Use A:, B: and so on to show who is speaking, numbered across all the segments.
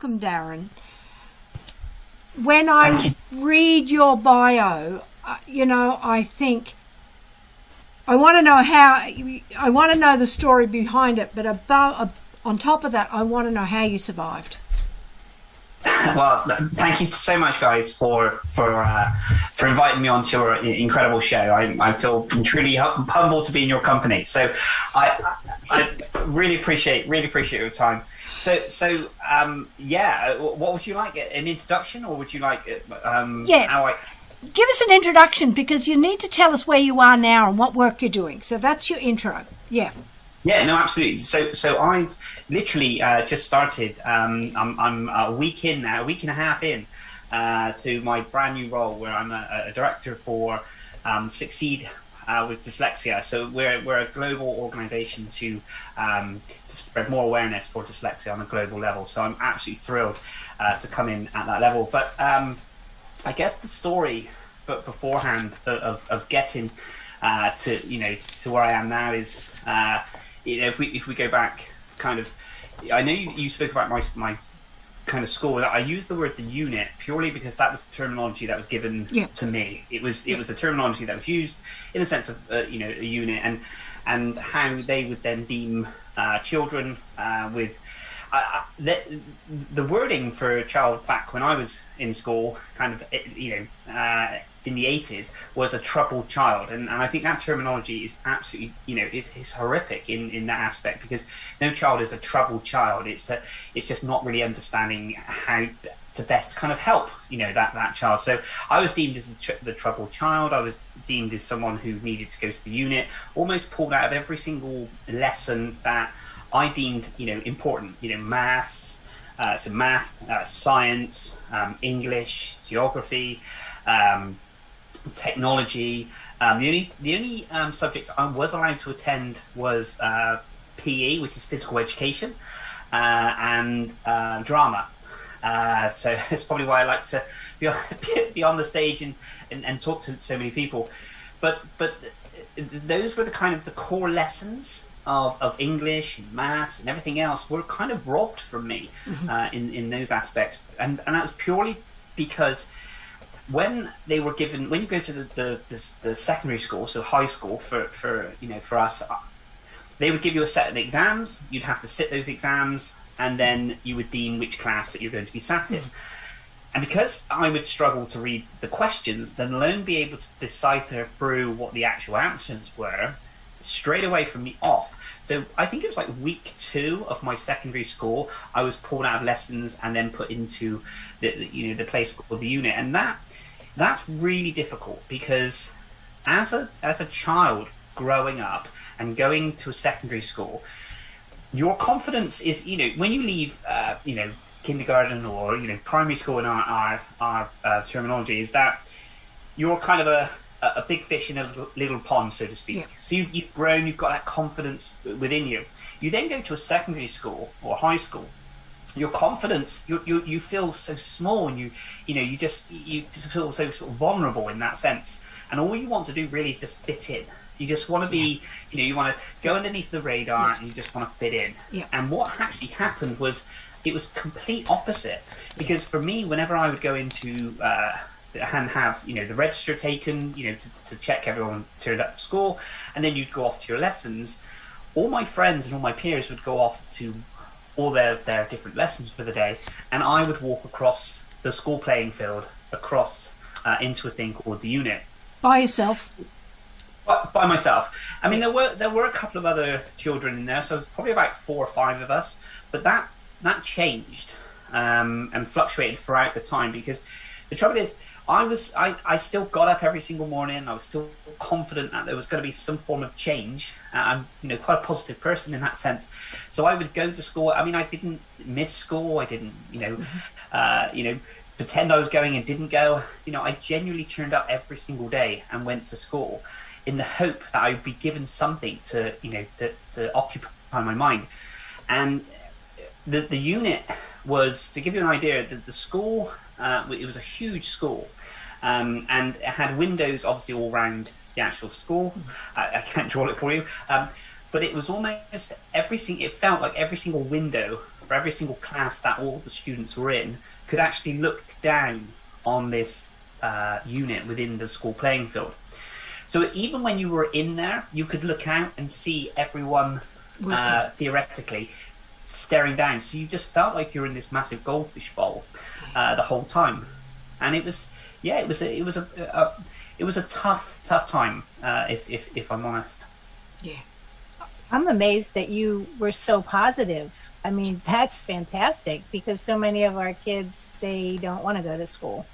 A: welcome, Darren. When I read your bio, I think I want to know the story behind it, but on top of that, I want to know how you survived.
B: Well, thank you so much, guys, for inviting me onto your incredible show. I feel truly humbled to be in your company. So I really appreciate your time. So what would you like? An introduction, or would you like
A: Give us an introduction, because you need to tell us where you are now and what work you're doing. So that's your intro. Yeah.
B: Yeah, no, absolutely. So I've literally just started. I'm a week in now, a week and a half in to my brand new role, where I'm a director for Succeed with Dyslexia. So we're a global organisation to spread more awareness for dyslexia on a global level. So I'm absolutely thrilled to come in at that level. But I guess the story, but beforehand of getting to where I am now is. If we go back, kind of, I know you spoke about my kind of school. I used the word the unit purely because that was the terminology that was given to me. It was a terminology that was used in the sense of a unit, and how they would then deem children with the wording for a child back when I was in school, kind of in the 80s, was a troubled child, and I think that terminology is absolutely is horrific in that aspect, because no child is a troubled child. It's just not really understanding how to best kind of help that child. So I was deemed as the troubled child. I was deemed as someone who needed to go to the unit, almost pulled out of every single lesson that I deemed important. Maths, science, English, geography, technology. The only subjects I was allowed to attend was PE, which is physical education, and drama. So that's probably why I like to be on the stage and talk to so many people. But those were the core lessons of English and maths and everything else were kind of robbed from me in those aspects, and that was purely because when they were given, when you go to the secondary school, so high school for us, they would give you a set of exams. You'd have to sit those exams, and then you would deem which class that you're going to be sat in. And because I would struggle to read the questions, then alone be able to decipher through what the actual answers were, straight away from me off. So I think it was like week 2 of my secondary school, I was pulled out of lessons and then put into the place called the unit, and that's really difficult, because as a child growing up and going to a secondary school, your confidence is when you leave kindergarten or primary school in our terminology, is that you're kind of a big fish in a little pond, so to speak. Yeah. So you've grown, you've got that confidence within you. You then go to a secondary school or high school. Your confidence, you feel so small, and you just feel so sort of vulnerable in that sense. And all you want to do really is just fit in. You just want to be, you want to go underneath the radar, and you just want to fit in. Yeah. And what actually happened was, it was complete opposite. Because for me, whenever I would go into and have the register taken, to check everyone turned up to school, and then you'd go off to your lessons, all my friends and all my peers would go off to all their different lessons for the day, and I would walk across the school playing field, across into a thing called the unit.
A: By yourself?
B: By myself. I mean, there were a couple of other children in there, so it was probably about 4 or 5 of us, but that changed and fluctuated throughout the time, because the trouble is, I still got up every single morning. I was still confident that there was going to be some form of change. I'm quite a positive person in that sense. So I would go to school. I mean, I didn't miss school. I didn't pretend I was going and didn't go. I genuinely turned up every single day and went to school in the hope that I would be given something to occupy my mind. And the unit was, to give you an idea, the school, it was a huge school, and it had windows obviously all around the actual school. I can't draw it for you, but it was almost it felt like every single window for every single class that all the students were in, could actually look down on this unit within the school playing field. So even when you were in there, you could look out and see everyone theoretically staring down. So you just felt like you're in this massive goldfish bowl the whole time, and it was a tough time, if I'm honest.
A: Yeah.
C: I'm amazed that you were so positive. I mean, that's fantastic, because so many of our kids, they don't want to go to school,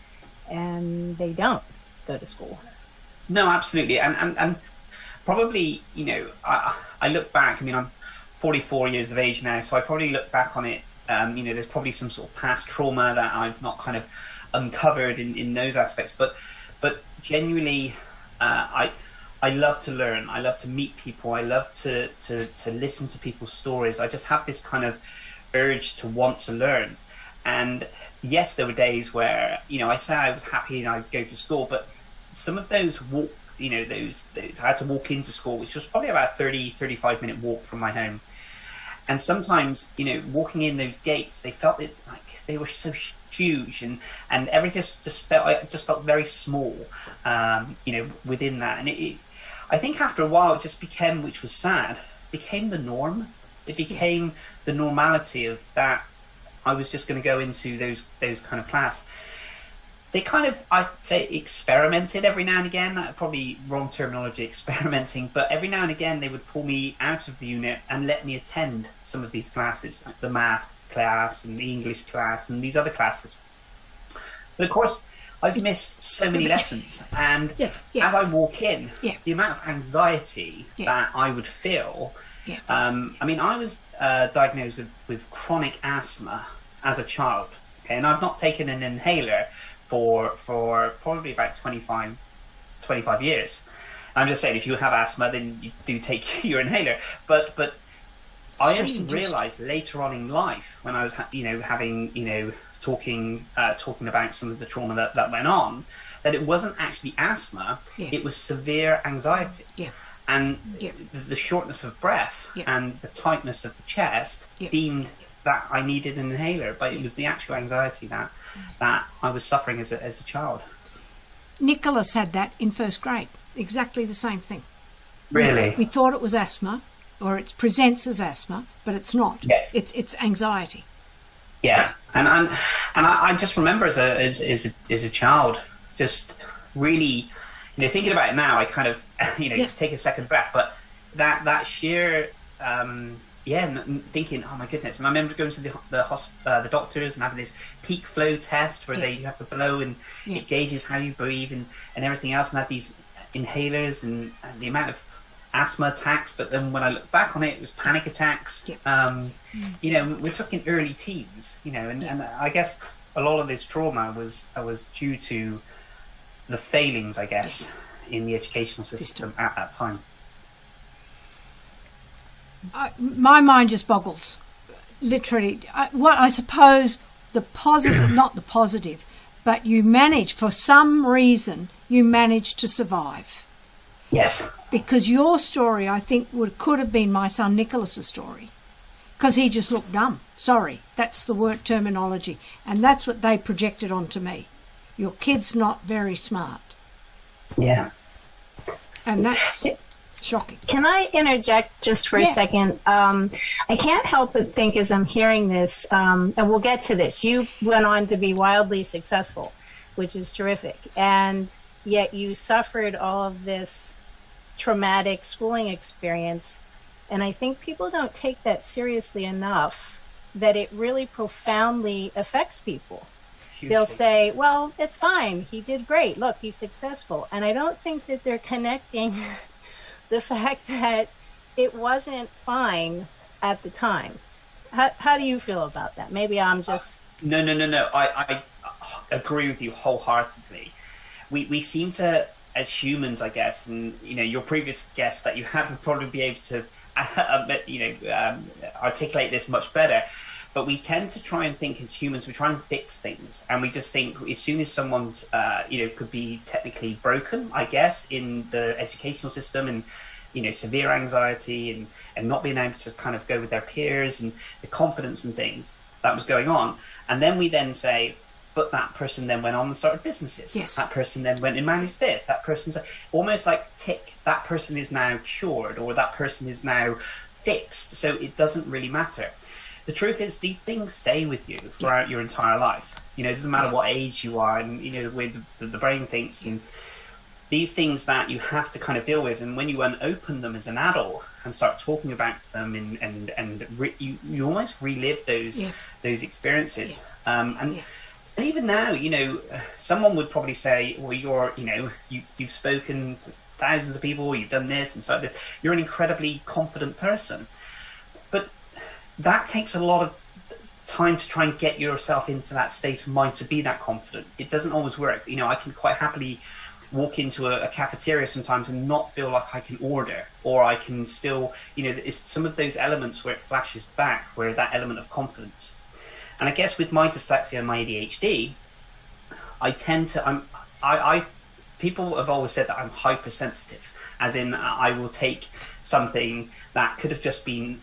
C: and they don't go to school.
B: No, absolutely. And probably, you know, I look back, I mean, I'm 44 years of age now, so I probably look back on it, you know, there's probably some sort of past trauma that I've not kind of uncovered in those aspects, but genuinely, I love to learn. I love to meet people. I love to listen to people's stories. I just have this kind of urge to want to learn. And yes, there were days where, you know, I say I was happy and I'd go to school, but some of those those I had to walk into school, which was probably about a 35 minute walk from my home. And sometimes, you know, walking in those gates, they felt like they were so huge, and everything just felt very small, you know, within that. And I think after a while, it just became, which was sad, became the norm. It became the normality of that. I was just going to go into those kind of class. They kind of, I'd say, experimented every now and again. Probably wrong terminology, experimenting, but every now and again they would pull me out of the unit and let me attend some of these classes, like the math class and the English class and these other classes. But of course, I've missed so many lessons, and as I walk in, the amount of anxiety that I would feel. I mean, I was diagnosed with chronic asthma as a child, okay, and I've not taken an inhaler for probably about 25 years. I'm just saying, if you have asthma, then you do take your inhaler. But I only realised later on in life, when I was talking about some of the trauma that went on, that it wasn't actually asthma. It was severe anxiety. And the shortness of breath and the tightness of the chest deemed that I needed an inhaler, but it was the actual anxiety that I was suffering as a child.
A: Nicholas had that in first grade, exactly the same thing.
B: Really?
A: We thought it was asthma, or it presents as asthma, but it's not. It's anxiety.
B: Yeah, and I just remember as a child, just really, you know, thinking about it now, I kind of, you know, take a second breath, but that sheer, thinking, oh my goodness. And I remember going to the doctors and having this peak flow test where you have to blow and it gauges how you breathe and everything else, and had these inhalers and the amount of asthma attacks. But then when I look back on it, it was panic attacks. You know, we're talking early teens, you know, and I guess a lot of this trauma was due to the failings, I guess, in the educational system at that time.
A: My mind just boggles, literally. What I suppose the positive, not the positive, but you managed, for some reason, you managed to survive.
B: Yes.
A: Because your story, I think, could have been my son Nicholas's story, because he just looked dumb. Sorry, that's the word terminology, and that's what they projected onto me. Your kid's not very smart.
C: Yeah.
A: And that's shocking.
C: Can I interject just for a second? I can't help but think as I'm hearing this, and we'll get to this, you went on to be wildly successful, which is terrific. And yet you suffered all of this traumatic schooling experience. And I think people don't take that seriously enough, that it really profoundly affects people. Hugely. They'll say, well, it's fine. He did great. Look, he's successful. And I don't think that they're connecting the fact that it wasn't fine at the time. How do you feel about that? Maybe I'm just...
B: No. I agree with you wholeheartedly. We seem to, as humans, I guess, and, you know, your previous guest that you had would probably be able to, articulate this much better. But we tend to try and think as humans, we try and fix things. And we just think as soon as someone's, could be technically broken, I guess, in the educational system, and severe anxiety and not being able to kind of go with their peers and the confidence and things that was going on. And then we then say, but that person then went on and started businesses.
A: Yes.
B: That person then went and managed this. That person's almost like tick, that person is now cured, or that person is now fixed. So it doesn't really matter. The truth is, these things stay with you throughout your entire life. It doesn't matter what age you are, and the way the brain thinks, and these things that you have to kind of deal with. And when you unopen them as an adult and start talking about them, you almost relive those experiences. And even now, someone would probably say, well, you've spoken to thousands of people, you've done this and so that, you're an incredibly confident person. But that takes a lot of time to try and get yourself into that state of mind to be that confident. It doesn't always work. I can quite happily walk into a cafeteria sometimes and not feel like I can order, or I can still, it's some of those elements where it flashes back, where that element of confidence. And I guess with my dyslexia and my ADHD, I tend to, people have always said that I'm hypersensitive, as in I will take something that could have just been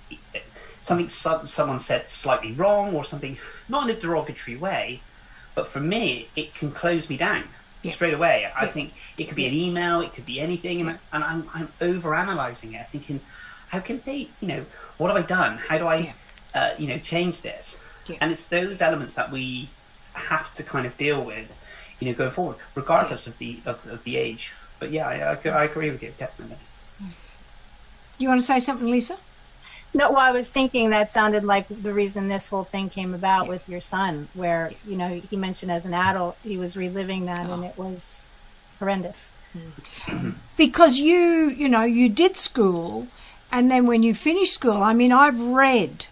B: something someone said slightly wrong, or something not in a derogatory way, but for me, it can close me down straight away. I think it could be an email, it could be anything, and I'm over-analysing it, thinking, how can they, what have I done? How do I, change this? Yeah. And it's those elements that we have to kind of deal with, going forward, regardless of the age. But yeah, I agree with you, definitely.
A: You want to say something, Lisa?
C: No, well, I was thinking that sounded like the reason this whole thing came about with your son, where, he mentioned as an adult, he was reliving that and it was horrendous.
A: Because you did school, and then when you finished school, I've read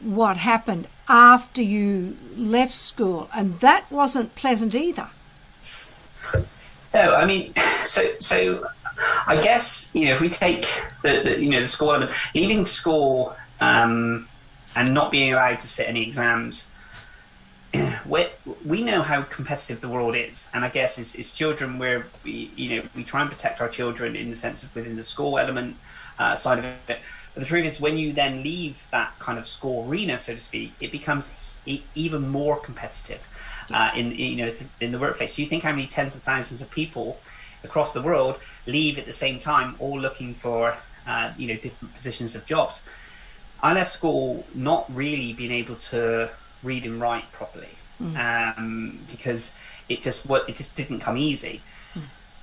A: what happened after you left school, and that wasn't pleasant either.
B: No, so I guess, if we take the school element, leaving school and not being allowed to sit any exams, we know how competitive the world is, and I guess as children, where we try and protect our children in the sense of within the school element side of it. But the truth is, when you then leave that kind of school arena, so to speak, it becomes even more competitive in the workplace. Do you think how many tens of thousands of people across the world leave at the same time, all looking for different positions of jobs? I left school not really being able to read and write properly, because it just didn't come easy.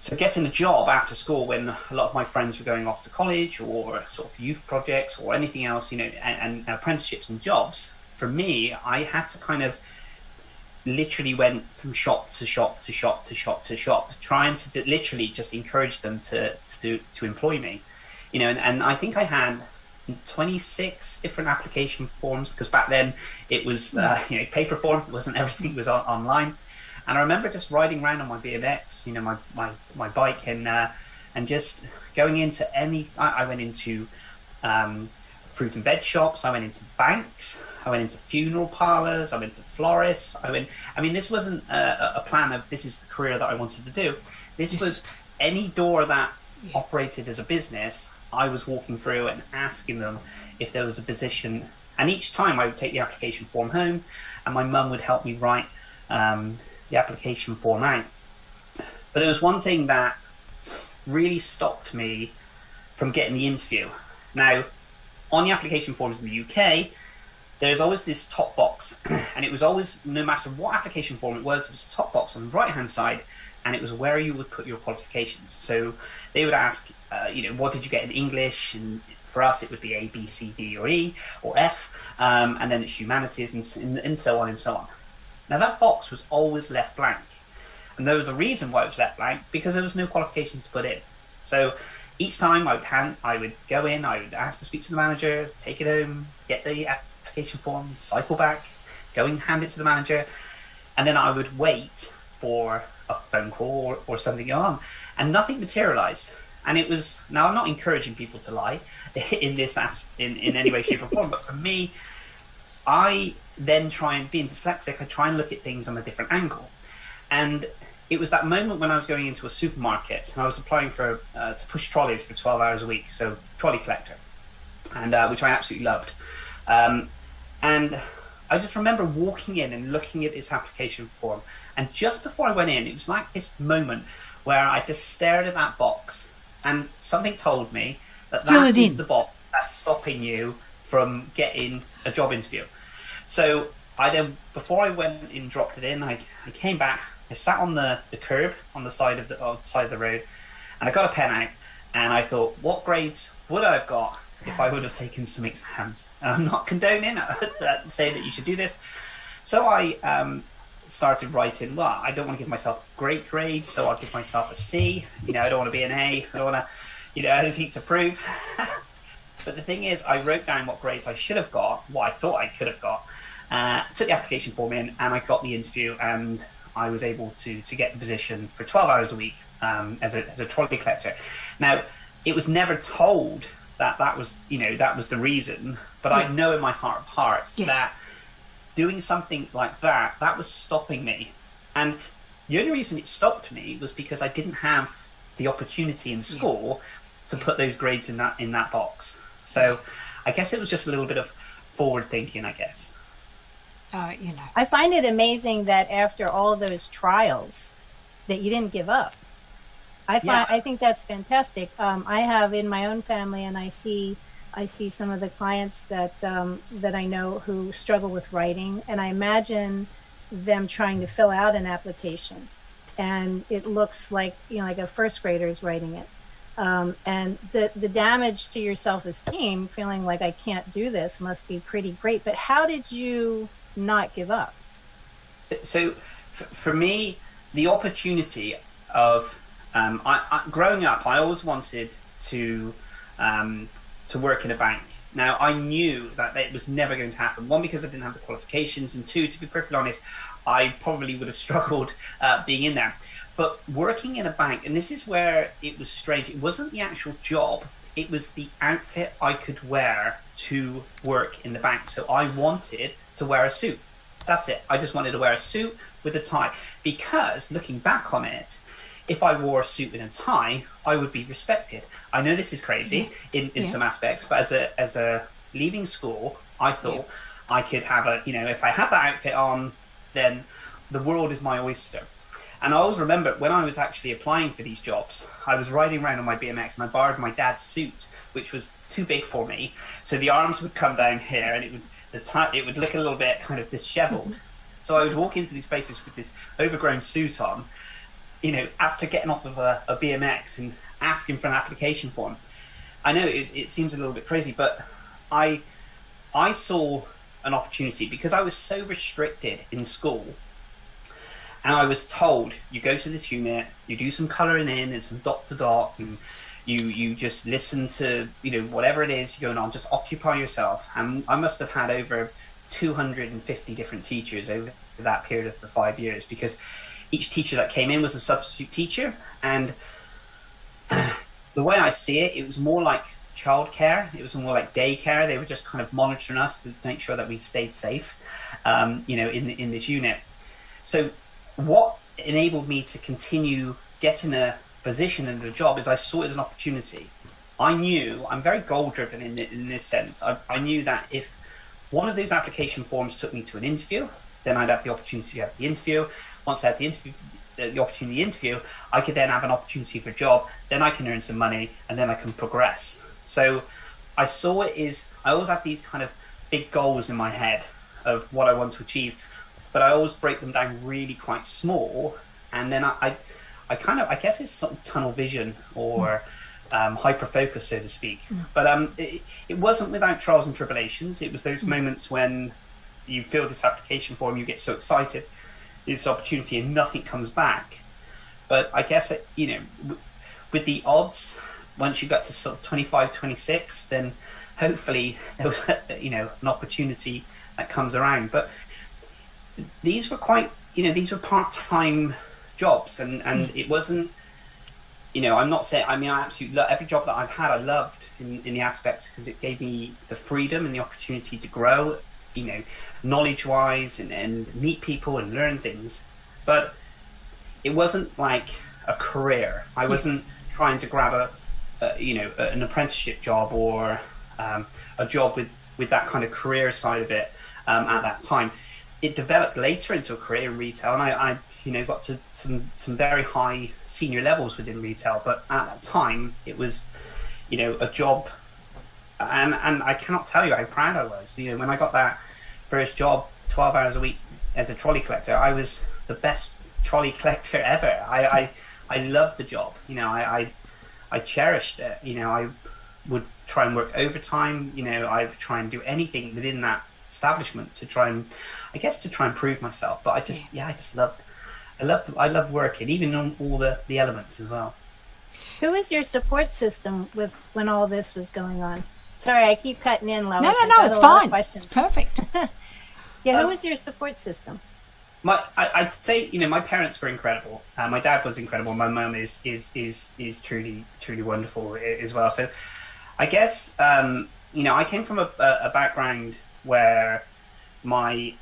B: So getting a job after school, when a lot of my friends were going off to college or sort of youth projects or anything else, and apprenticeships and jobs, for me, I had to kind of literally went from shop to shop to shop to shop to shop, trying to literally just encourage them to employ me, and I think I had 26 different application forms, because back then it was paper form, it wasn't everything was online. And I remember just riding around on my BMX, my bike, and just going into I went into fruit and veg shops, I went into banks, I went into funeral parlours, I went to florists, this wasn't a plan of this is the career that I wanted to do. This was any door that operated as a business, I was walking through and asking them if there was a position. And each time I would take the application form home, and my mum would help me write the application form out. But there was one thing that really stopped me from getting the interview. Now, on the application forms in the UK, there's always this top box, and it was always, no matter what application form it was a top box on the right hand side, and it was where you would put your qualifications. So they would ask, what did you get in English? And for us, it would be A, B, C, D, or E, or F, and then it's humanities, and so on and so on. Now, that box was always left blank. And there was a reason why it was left blank, because there was no qualifications to put in. So each time I would go in, I would ask to speak to the manager, take it home, get the application form, cycle back, go and hand it to the manager, and then I would wait for a phone call or something on, and nothing materialized. And it was, now I'm not encouraging people to lie in any way, shape or form, but for me, I then try and, being dyslexic, I try and look at things on a different angle. And it was that moment when I was going into a supermarket and I was applying for to push trolleys for 12 hours a week, so trolley collector, and which I absolutely loved. And I just remember walking in and looking at this application form, and just before I went in, it was like this moment where I just stared at that box, and something told me that that is the box that's stopping you from getting a job interview. So I then, before I went and dropped it in, I came back, I sat on the curb on the side of the road, and I got a pen out, and I thought, what grades would I have got if I would have taken some exams? And I'm not condoning saying that you should do this. So I started writing, well, I don't want to give myself a great grade, so I'll give myself a C. I don't want to be an A. I don't want to, anything to prove. But the thing is, I wrote down what grades I should have got, what I thought I could have got, took the application form in, and I got the interview, and I was able to get the position for 12 hours a week as a trolley collector. Now, it was never told that was the reason, but I know in my heart of hearts that doing something like that was stopping me. And the only reason it stopped me was because I didn't have the opportunity in school to put those grades in that box. So I guess it was just a little bit of forward thinking, I guess.
C: I find it amazing that after all those trials that you didn't give up. I think that's fantastic. I have in my own family, and I see some of the clients that I know who struggle with writing, and I imagine them trying to fill out an application, and it looks like like a first grader is writing it, and the damage to your self-esteem, feeling like I can't do this, must be pretty great. But how did you not give up?
B: So for me, the opportunity of growing up, I always wanted to work in a bank. Now, I knew that it was never going to happen. One, because I didn't have the qualifications, and two, to be perfectly honest, I probably would have struggled being in there. But working in a bank, and this is where it was strange, it wasn't the actual job, it was the outfit I could wear to work in the bank. So I wanted to wear a suit. That's it. I just wanted to wear a suit with a tie, because looking back on it, if I wore a suit and a tie, I would be respected. I know this is crazy in some aspects, but as a leaving school, I thought I could have if I had that outfit on, then the world is my oyster. And I always remember when I was actually applying for these jobs, I was riding around on my BMX, and I borrowed my dad's suit, which was too big for me. So the arms would come down here, and it would look a little bit kind of disheveled. So I would walk into these places with this overgrown suit on, after getting off of a BMX and asking for an application form. I know it seems a little bit crazy, but I saw an opportunity because I was so restricted in school, and I was told, you go to this unit, you do some colouring in and some dot to dot, and you just listen to whatever it is you're going on, just occupy yourself. And I must have had over 250 different teachers over that period of the 5 years, because each teacher that came in was a substitute teacher. And the way I see it, it was more like childcare. It was more like daycare. They were just kind of monitoring us to make sure that we stayed safe, in this unit. So what enabled me to continue getting a position and a job is I saw it as an opportunity. I knew, I'm very goal driven in this sense. I knew that if one of those application forms took me to an interview, then I'd have the opportunity to have the interview. Once I had the opportunity to interview, I could then have an opportunity for a job. Then I can earn some money, and then I can progress. So I saw it as, I always have these kind of big goals in my head of what I want to achieve, but I always break them down really quite small. And then I guess it's sort of tunnel vision or hyper focus, so to speak. But it wasn't without trials and tribulations. It was those moments when you fill this application form, you get so excited, this opportunity, and nothing comes back. But I guess with the odds, once you got to sort of 25, 26, then hopefully there was an opportunity that comes around. But these were quite these were part-time jobs, and it wasn't, I'm not saying, I absolutely love every job that I've had. I loved in the aspects because it gave me the freedom and the opportunity to grow, knowledge wise, and meet people and learn things. But it wasn't like a career. I wasn't trying to grab an apprenticeship job or a job with that kind of career side of it at that time. It developed later into a career in retail, and I got to some very high senior levels within retail. But at that time, it was, a job, and I cannot tell you how proud I was. When I got that first job, 12 hours a week as a trolley collector, I was the best trolley collector ever. I loved the job. I cherished it. I would try and work overtime. I would try and do anything within that establishment to try and prove myself. But I loved working, even on all the elements as well.
C: Who was your support system when all this was going on? Sorry, I keep cutting in, Lois.
A: No, it's fine. It's perfect.
C: Yeah, who was your support system?
B: I'd say, my parents were incredible. My dad was incredible. My mum is truly wonderful as well. So I guess, I came from a background where the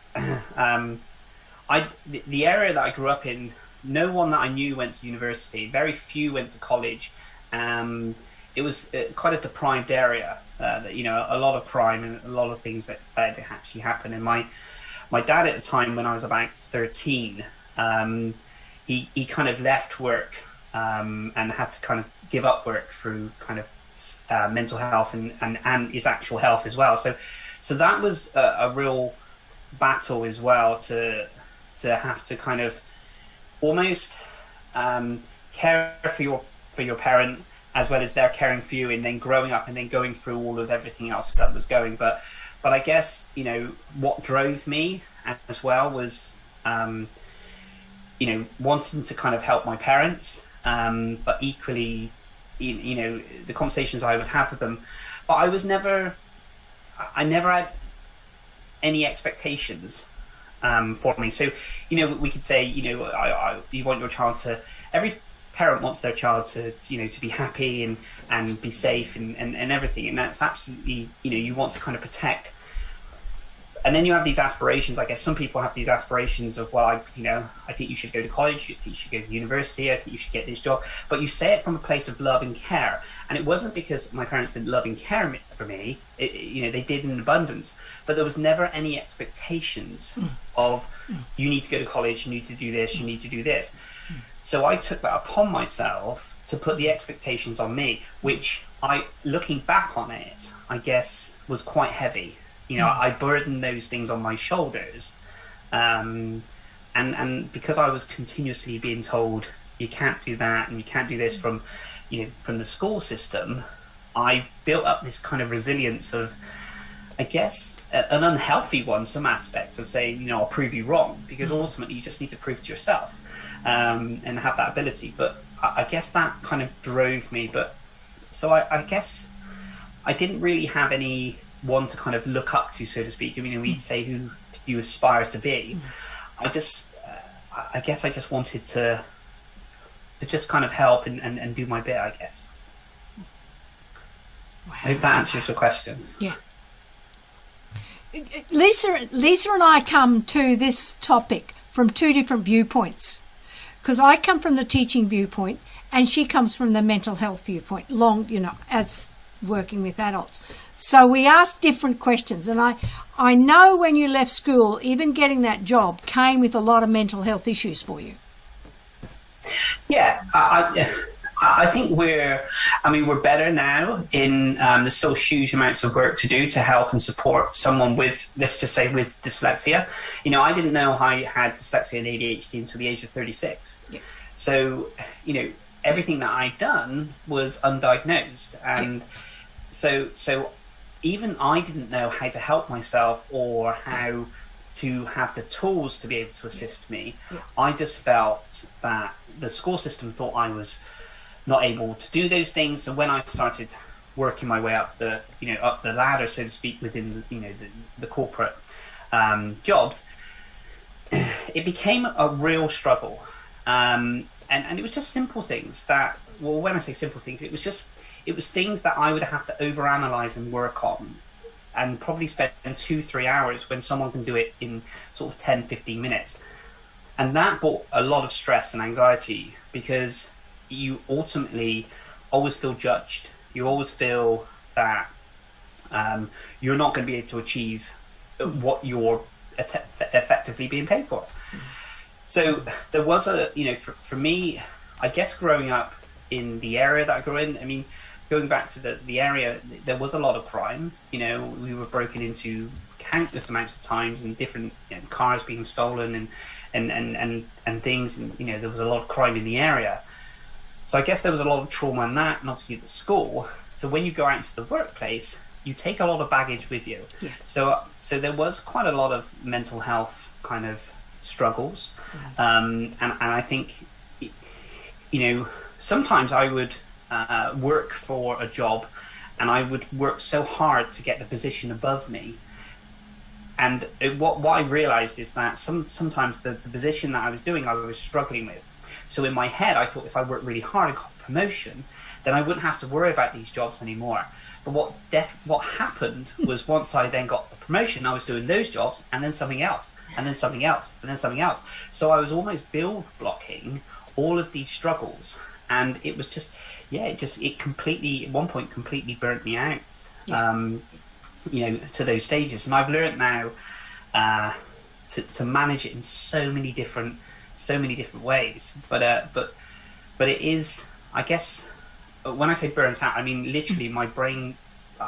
B: area that I grew up in, no one that I knew went to university. Very few went to college. It was quite a deprived area. A lot of crime and a lot of things that actually happen. And my dad at the time, when I was about 13, he kind of left work and had to kind of give up work through kind of mental health and his actual health as well. So that was a real battle as well, to have to kind of almost care for your parent as well as they're caring for you, and then growing up and then going through all of everything else that was going. But I guess, what drove me as well was, wanting to kind of help my parents, but equally, the conversations I would have with them. But I never had any expectations for me. So, we could say, you want your child to, every parent wants their child to be happy and be safe and everything. And that's absolutely, you want to kind of protect. And then you have these aspirations. I guess some people have these aspirations of, well, I think you should go to college, I think you should go to university, I think you should get this job. But you say it from a place of love and care. And it wasn't because my parents didn't love and care for me. They did in abundance. But there was never any expectations of, you need to go to college, you need to do this, you need to do this. So I took that upon myself to put the expectations on me, which looking back on it, I guess was quite heavy. I burdened those things on my shoulders, and because I was continuously being told you can't do that and you can't do this from the school system, I built up this kind of resilience of, I guess, an unhealthy one, some aspects of saying, I'll prove you wrong, because ultimately you just need to prove to yourself and have that ability. But I guess that kind of drove me. But so I guess I didn't really have any one to kind of look up to, so to speak. We'd say, who do you aspire to be? I guess I just wanted to just kind of help and do my bit, I guess. Wow. I hope that answers your question.
A: Yeah. Lisa and I come to this topic from two different viewpoints, because I come from the teaching viewpoint and she comes from the mental health viewpoint, as working with adults. So we ask different questions, and I know when you left school, even getting that job came with a lot of mental health issues for you.
B: Yeah, I think we're better now in there's still huge amounts of work to do to help and support someone with, let's just say, with dyslexia. I didn't know I had dyslexia and ADHD until the age of 36. Yeah. So, everything that I'd done was undiagnosed, and so even I didn't know how to help myself or how to have the tools to be able to assist me. Yeah. I just felt that the school system thought I was not able to do those things. So when I started working my way up the ladder, so to speak, within the corporate jobs, it became a real struggle. And it was just simple things that, well, when I say simple things, it was things that I would have to overanalyze and work on, and probably spend 2-3 hours when someone can do it in sort of 10-15 minutes. And that brought a lot of stress and anxiety, because you ultimately always feel judged. You always feel that you're not going to be able to achieve what you're effectively being paid for. So there was for me, I guess growing up in the area that I grew in, I mean, going back to the area, there was a lot of crime. We were broken into countless amounts of times, and different cars being stolen and things, and there was a lot of crime in the area. So I guess there was a lot of trauma in that, and obviously the school. So when you go out into the workplace, you take a lot of baggage with you. Yeah. So there was quite a lot of mental health kind of struggles, and I think sometimes I would work for a job, and I would work so hard to get the position above me. And what I realized is that sometimes the position that I was doing, I was struggling with. So in my head, I thought if I worked really hard and got a promotion, then I wouldn't have to worry about these jobs anymore. But what happened was, once I then got the promotion, I was doing those jobs, and then something else, and then something else, and then something else. So I was almost build blocking all of these struggles, and it was just, it completely, at one point, completely burnt me out. To those stages. And I've learned now to manage it in so many different ways. But it is, I guess, when I say burnt out, I mean literally my brain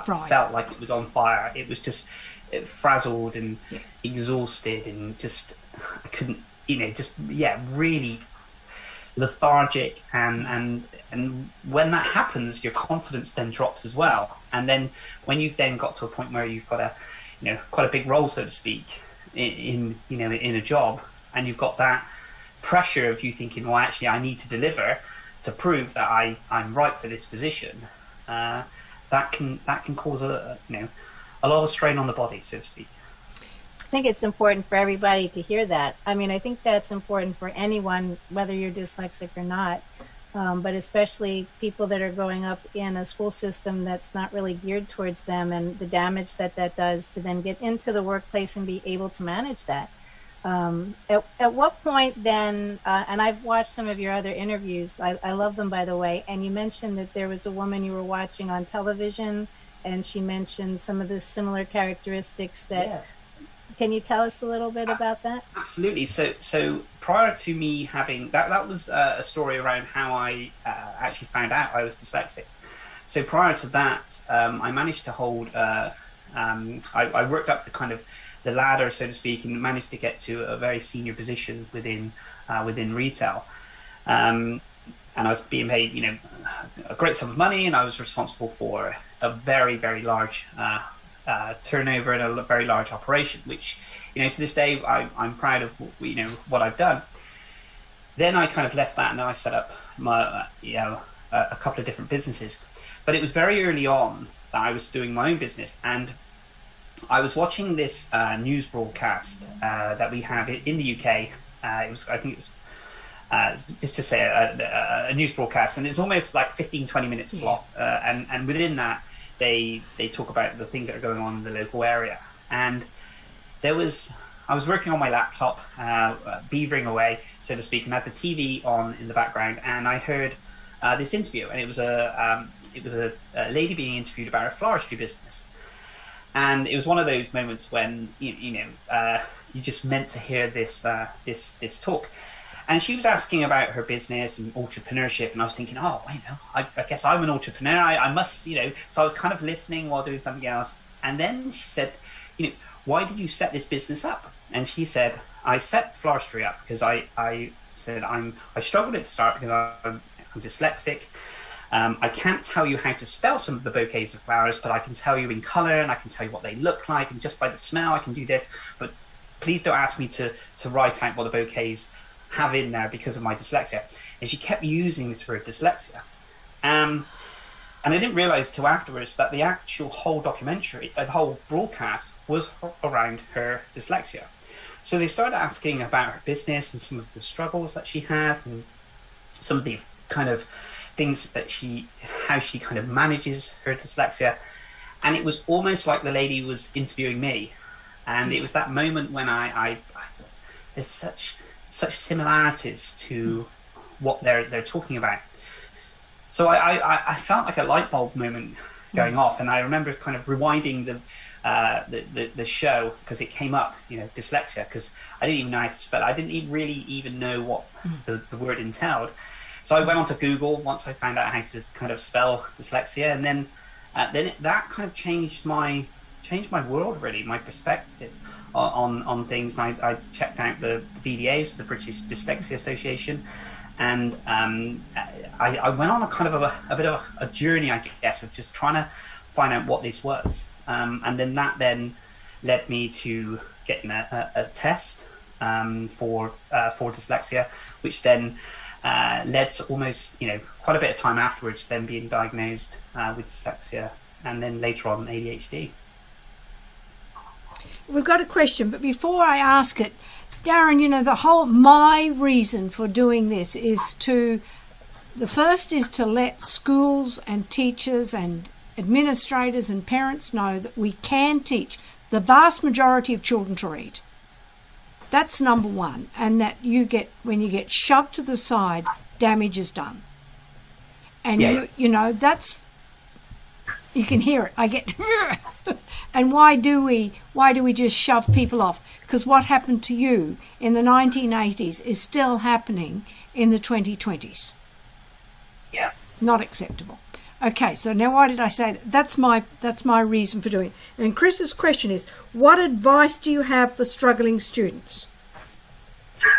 B: felt like it was on fire. It was just frazzled and exhausted, and just I couldn't, really lethargic, and when that happens, your confidence then drops as well. And then when you've then got to a point where you've got quite a big role, so to speak, in a job, and you've got that pressure of you thinking, well, actually I need to deliver to prove that I'm right for this position, that can cause a lot of strain on the body, so to speak.
C: I think it's important for everybody to hear that. I mean, I think that's important for anyone, whether you're dyslexic or not, but especially people that are growing up in a school system that's not really geared towards them, and the damage that does to then get into the workplace and be able to manage that. At what point then, and I've watched some of your other interviews, I love them, by the way, and you mentioned that there was a woman you were watching on television, and she mentioned some of the similar characteristics that... Yeah. Can you tell us a little bit about that? Absolutely.
B: So prior to me having that was a story around how I actually found out I was dyslexic. So prior to that, I managed to hold. I worked up the ladder, so to speak, and managed to get to a very senior position within retail. And I was being paid, a great sum of money, and I was responsible for a very, very large turnover and a very large operation, which to this day I'm proud of what I've done. Then I kind of left that, and then I set up my a couple of different businesses. But it was very early on that I was doing my own business, and I was watching this news broadcast that we have in the UK. Just to say a news broadcast, and it's almost like 15-20 minute slot, and within that they talk about the things that are going on in the local area. And I was working on my laptop, beavering away, so to speak, and had the TV on in the background, and I heard this interview, and it was a lady being interviewed about her floristry business. And it was one of those moments when you just meant to hear this talk. And she was asking about her business and entrepreneurship, and I was thinking, I guess I'm an entrepreneur. I must, So I was kind of listening while doing something else. And then she said, why did you set this business up? And she said, I set floristry up because I said I struggled at the start because I'm dyslexic. I can't tell you how to spell some of the bouquets of flowers, but I can tell you in color, and I can tell you what they look like, and just by the smell I can do this. But please don't ask me to write out what the bouquets have in there because of my dyslexia. And she kept using this word dyslexia, and I didn't realize till afterwards that the actual whole documentary, the whole broadcast, was around her dyslexia. So they started asking about her business and some of the struggles that she has, and some of the kind of things that how she kind of manages her dyslexia. And it was almost like the lady was interviewing me, and it was that moment when I thought, there's such similarities to what they're talking about. So I felt like a light bulb moment going off, and I remember kind of rewinding the show because it came up, dyslexia, because I didn't even know how to spell it. I didn't really even know what the word entailed. So I went onto Google once I found out how to kind of spell dyslexia, and then that kind of changed my world, really, my perspective on things. And I checked out the BDA, the British Dyslexia Association, and I went on a kind of a bit of a journey, I guess, of just trying to find out what this was. And then that led me to getting a test for dyslexia, which then led to almost, quite a bit of time afterwards, then being diagnosed with dyslexia, and then later on ADHD.
A: We've got a question, but before I ask it, Darren, my reason for doing this is the first is to let schools and teachers and administrators and parents know that we can teach the vast majority of children to read. That's number one. And that when you get shoved to the side, damage is done. And
B: yes.
A: You can hear it. I get and why do we just shove people off? Because what happened to you in the 1980s is still happening in the 2020s.
B: Yeah.
A: Not acceptable. Okay, so now why did I say that? That's my reason for doing it. And Chris's question is, what advice do you have for struggling students?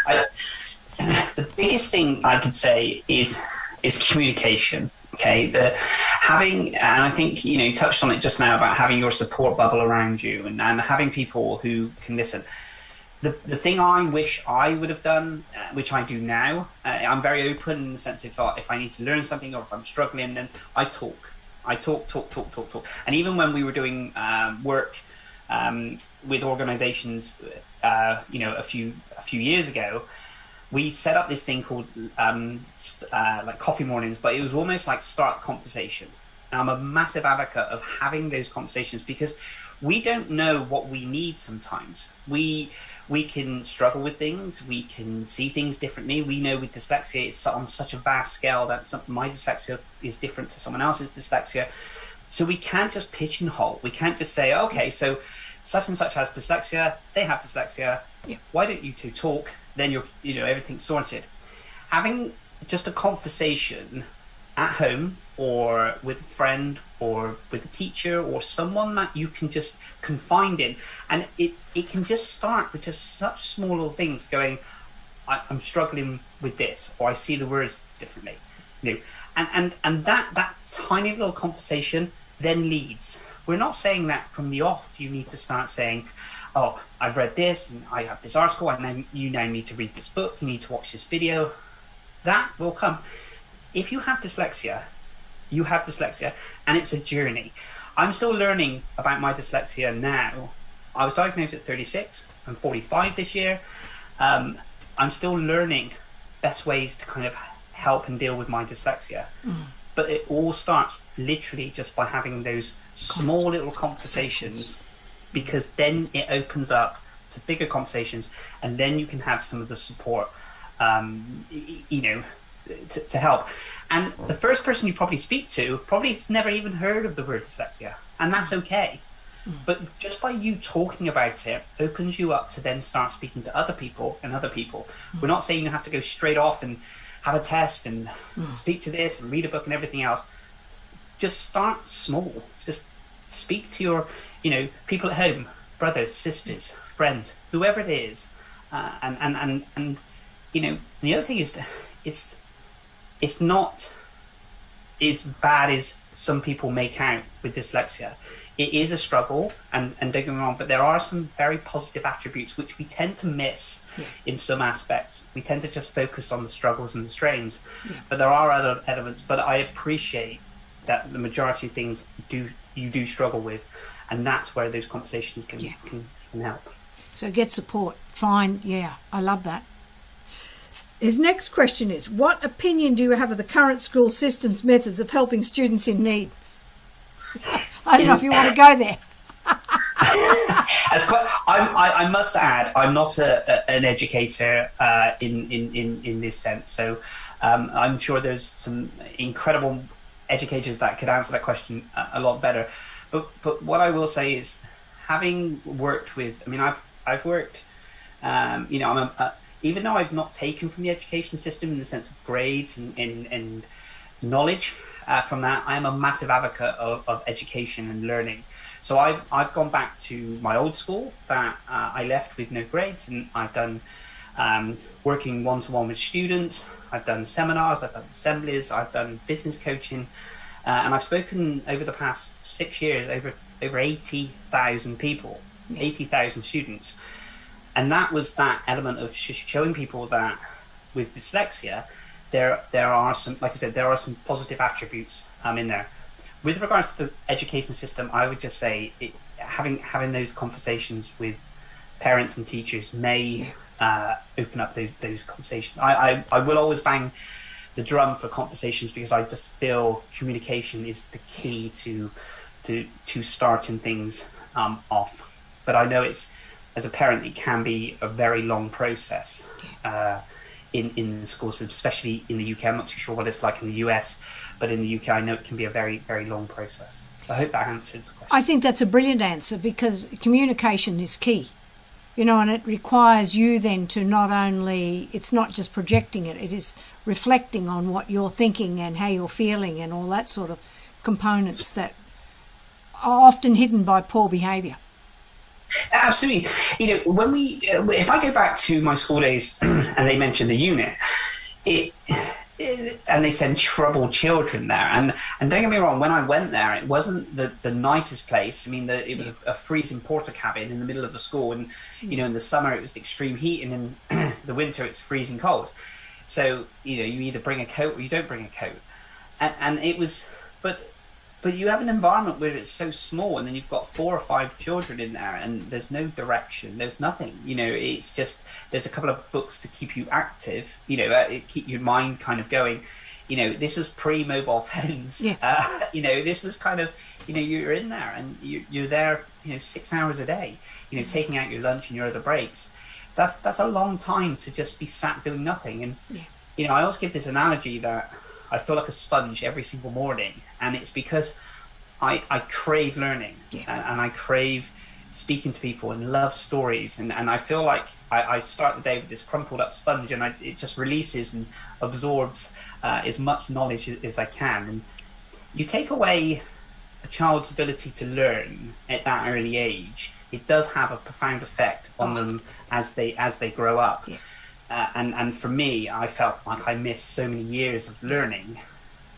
B: The biggest thing I could say is communication. Okay, and I think you touched on it just now about having your support bubble around you and having people who can listen. The thing I wish I would have done, which I do now, I'm very open in the sense if I need to learn something or if I'm struggling, then I talk. And even when we were doing work with organisations, a few years ago, we set up this thing called like coffee mornings, but it was almost like start conversation. And I'm a massive advocate of having those conversations because we don't know what we need sometimes. We can struggle with things. We can see things differently. We know with dyslexia, it's on such a vast scale that my dyslexia is different to someone else's dyslexia. So we can't just pigeonhole. We can't just say, okay, so such and such has dyslexia. They have dyslexia. Yeah. Why don't you two talk? Then everything's sorted. Having just a conversation at home or with a friend or with a teacher or someone that you can just confide in, and it can just start with just such small little things going, I'm struggling with this, or I see the words differently, and that tiny little conversation then leads. We're not saying that from the off you need to start saying, oh, I've read this and I have this article and you now need to read this book, you need to watch this video. That will come. If you have dyslexia, you have dyslexia, and it's a journey. I'm still learning about my dyslexia now. I was diagnosed at 36. I'm 45 this year. I'm still learning best ways to kind of help and deal with my dyslexia. But it all starts literally just by having those small little conversations, because then it opens up to bigger conversations, and then you can have some of the support, to help. And the first person you probably speak to probably has never even heard of the word dyslexia, and that's okay. But just by you talking about it opens you up to then start speaking to other people and other people. We're not saying you have to go straight off and have a test and speak to this and read a book and everything else. Just start small. Just speak to your, people at home, brothers, sisters, friends, whoever it is. And the other thing is, it's not as bad as some people make out with dyslexia. It is a struggle, and don't get me wrong, but there are some very positive attributes which we tend to miss in some aspects. We tend to just focus on the struggles and the strains, but there are other elements. But I appreciate that the majority of things you do struggle with, and that's where those conversations can help.
A: So get support. Fine. Yeah, I love that. His next question is, what opinion do you have of the current school system's methods of helping students in need? I don't know if you want to go there.
B: I must add, I'm not an educator in this sense. So I'm sure there's some incredible educators that could answer that question a lot better. But what I will say is, having worked with, I mean, I've worked, you know, even though I've not taken from the education system in the sense of grades and knowledge from that, I am a massive advocate of education and learning. So I've gone back to my old school that I left with no grades, and I've done working one-to-one with students. I've done seminars, I've done assemblies, I've done business coaching, and I've spoken over the past 6 years over 80,000 people, 80,000 students. And that was that element of showing people that with dyslexia, there are some, like I said, there are some positive attributes in there. With regards to the education system, I would just say having those conversations with parents and teachers may open up those conversations. I will always bang the drum for conversations, because I just feel communication is the key to starting things off. But I know it's, as a parent, it can be a very long process in schools, especially in the UK. I'm not too sure what it's like in the US, but in the UK, I know it can be a very, very long process. So I hope that answers the question.
A: I think that's a brilliant answer, because communication is key. You know, and it requires you then to not only, it's not just projecting it, it is reflecting on what you're thinking and how you're feeling and all that sort of components that are often hidden by poor behaviour.
B: Absolutely. You know, when if I go back to my school days and they mention the unit, and they send troubled children there, and don't get me wrong, when I went there, it wasn't the nicest place. I mean, it was a freezing porta cabin in the middle of the school, and you know, in the summer it was extreme heat, and in the winter it's freezing cold. So you know, you either bring a coat or you don't bring a coat, and it was, but you have an environment where it's so small, and then you've got 4 or 5 children in there, and there's no direction, there's nothing. You know, it's just, there's a couple of books to keep you active, you know, keep your mind kind of going. You know, this was pre-mobile phones. Yeah. You know, this was kind of, you know, you're in there, and you're there, you know, 6 hours a day, you know, taking out your lunch and your other breaks. That's a long time to just be sat doing nothing. And, you know, I always give this analogy that I feel like a sponge every single morning, and it's because I crave learning, and I crave speaking to people and love stories, and I feel like I start the day with this crumpled up sponge, and it just releases and absorbs as much knowledge as I can. And you take away a child's ability to learn at that early age, it does have a profound effect on them as they grow up. And for me, I felt like I missed so many years of learning.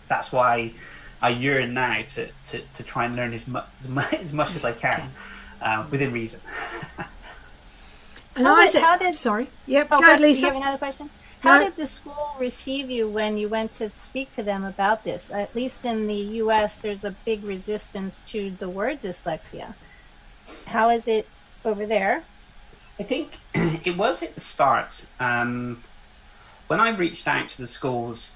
B: That's why I yearn now to try and learn as much as I can, within reason.
A: And sorry. Yep, go ahead, Lisa.
C: Do you have another question? How did the school receive you when you went to speak to them about this? At least in the U.S., there's a big resistance to the word dyslexia. How is it over there?
B: I think it was at the start. When I reached out to the schools,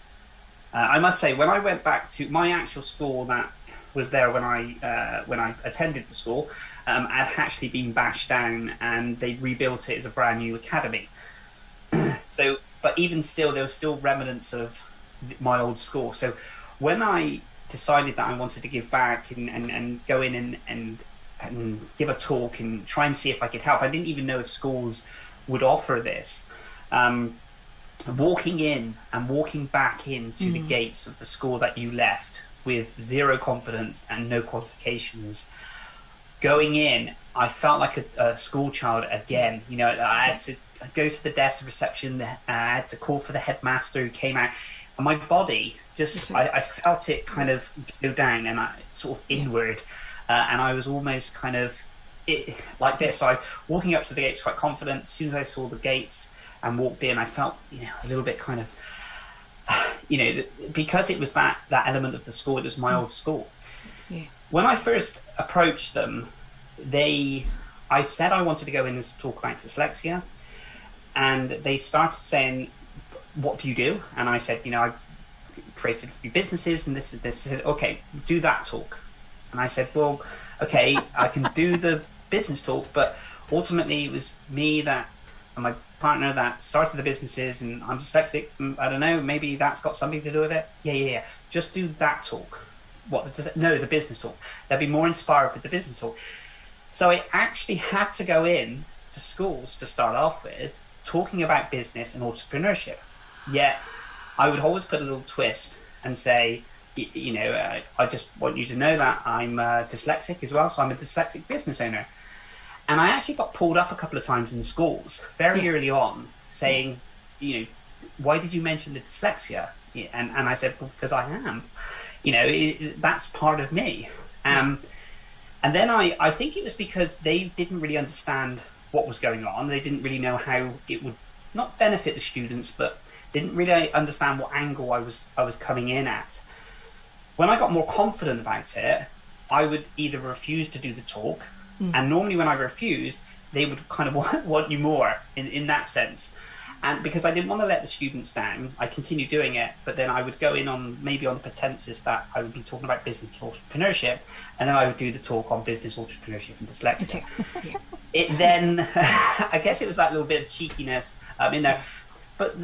B: I must say, when I went back to my actual school that was there when I attended the school, had actually been bashed down, and they rebuilt it as a brand new academy. So, but even still, there were still remnants of my old school. So when I decided that I wanted to give back and go in and give a talk and try and see if I could help, I didn't even know if schools would offer this. Walking in and walking back into the gates of the school that you left with zero confidence and no qualifications, going in, I felt like a school child again. You know, I had to go to the desk reception, I had to call for the headmaster who came out, and my body just, I felt it kind of go down and sort of inward, and I was almost kind of like this. So I walking up to the gates quite confident. As soon as I saw the gates and walked in, I felt, you know, a little bit kind of, you know, because it was that element of the school, it was my old school. Yeah. When I first approached them, I said I wanted to go in and talk about dyslexia, and they started saying, "What do you do?" And I said, "You know, I created a few businesses, and this." They said, "Okay, do that talk." And I said, "Well, okay, I can do the business talk, but ultimately it was me and my partner that started the businesses, and I'm dyslexic. I don't know, maybe that's got something to do with it. Yeah. Just do that talk. The business talk. They'll be more inspired with the business talk. So I actually had to go in to schools to start off with, talking about business and entrepreneurship. Yet I would always put a little twist and say, I just want you to know that I'm dyslexic as well, so I'm a dyslexic business owner. And I actually got pulled up a couple of times in schools very early on, saying, why did you mention the dyslexia? And I said, well, because I am. That's part of me. And then I think it was because they didn't really understand what was going on. They didn't really know how it would not benefit the students, but didn't really understand what angle I was coming in at. When I got more confident about it, I would either refuse to do the talk, and normally when I refused, they would kind of want you more in that sense. And because I didn't want to let the students down, I continued doing it, but then I would go in on the pretenses that I would be talking about business entrepreneurship, and then I would do the talk on business entrepreneurship and dyslexia. It then, I guess it was that little bit of cheekiness in there, but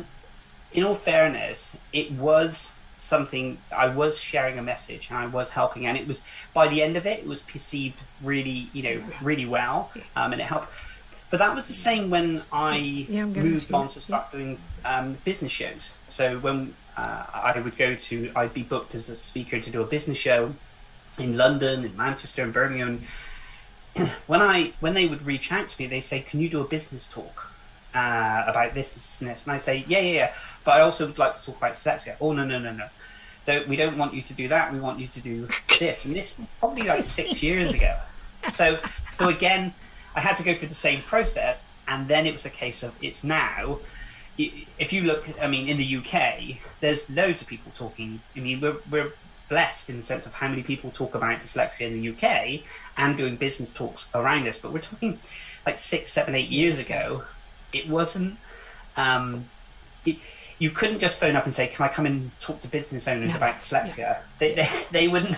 B: in all fairness, it was something, I was sharing a message and I was helping, and it was, by the end of it, it was perceived really, really well, and it helped. But that was the same when I moved on to start doing business shows. So when I'd be booked as a speaker to do a business show in London, in Manchester, in Birmingham. When they would reach out to me, they say, "Can you do a business talk about this and this?" And I say, "Yeah. But I also would like to talk about dyslexia." "Oh, no. We don't want you to do that. We want you to do this." And this probably like 6 years ago. So again, I had to go through the same process, and then it was a case of, it's now, if you look, in the UK, there's loads of people talking. We're blessed in the sense of how many people talk about dyslexia in the UK and doing business talks around us. But we're talking like 6, 7, 8 years ago. It wasn't, you couldn't just phone up and say, "Can I come and talk to business owners about dyslexia?" They wouldn't